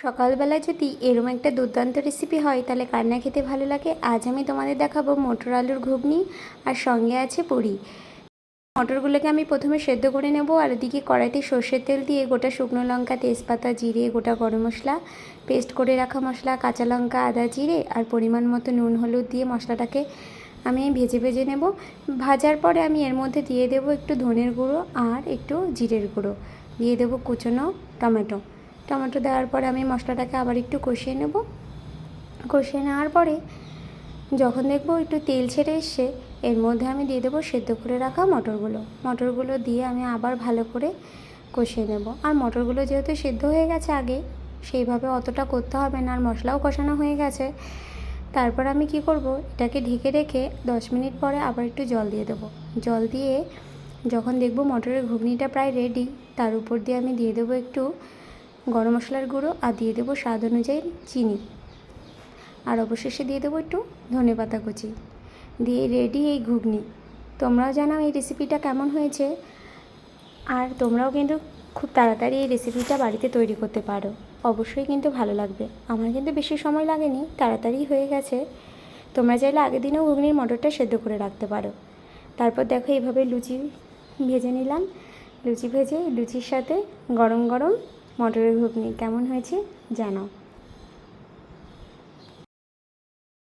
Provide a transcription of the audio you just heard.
সকালবেলা যদি এরম একটা দুর্দান্ত রেসিপি হয় তাহলে কার না খেতে ভালো লাগে। আজ আমি তোমাদের দেখাবো মটর আলুর ঘুগনি, আর সঙ্গে আছে পুরি। মটরগুলোকে আমি প্রথমে সেদ্ধ করে নেব, আর এদিকে কড়াইতে সর্ষের তেল দিয়ে গোটা শুকনো লঙ্কা, তেজপাতা, জিরে, গোটা গরম মশলা, পেস্ট করে রাখা মশলা, কাঁচা লঙ্কা, আদা, জিরে আর পরিমাণ মতো নুন হলুদ দিয়ে মশলাটাকে আমি ভেজে নেব। ভাজার পরে আমি এর মধ্যে দিয়ে দেবো একটু ধনের গুঁড়ো আর একটু জিরের গুঁড়ো, দিয়ে দেবো কুচনো টমেটো দেওয়ার পরে আমি মশলাটাকে আবার একটু কষিয়ে নেব। কষিয়ে নেওয়ার পরে যখন দেখবো একটু তেল ছেড়ে এসছে, এর মধ্যে আমি দিয়ে দেবো সেদ্ধ করে রাখা মটরগুলো দিয়ে আমি আবার ভালো করে কষিয়ে নেব। আর মটরগুলো যেহেতু সেদ্ধ হয়ে গেছে আগে, সেইভাবে অতটা করতে হবে না, আর মশলাও কষানো হয়ে গেছে। তারপর আমি কি করব, এটাকে ঢেকে রেখে 10 মিনিট পরে আবার একটু জল দিয়ে দেবো। জল দিয়ে যখন দেখব মটরের ঘুগনিটা প্রায় রেডি, তার উপর দিয়ে আমি দিয়ে দেবো একটু গরম মশলার গুঁড়ো আর দিয়ে দেবো স্বাদ অনুযায়ী চিনি, আর অবশেষে দিয়ে দেবো একটু ধনেপাতা কুচি। দিয়ে রেডি এই ঘুগনি। তোমরাও জানাও এই রেসিপিটা কেমন হয়েছে, আর তোমরাও কিন্তু খুব তাড়াতাড়ি এই রেসিপিটা বাড়িতে তৈরি করতে পারো। অবশ্যই কিন্তু ভালো লাগবে। আমার কিন্তু বেশি সময় লাগেনি, তাড়াতাড়ি হয়ে গেছে। তোমরা চাইলে আগের দিনেও ঘুগনির মটরটা সেদ্ধ করে রাখতে পারো। তারপর দেখো এইভাবে লুচি ভেজে নিলাম। লুচি ভেজে লুচির সাথে গরম গরম মটরের ঘুগনি কেমন হয়েছে জানাও।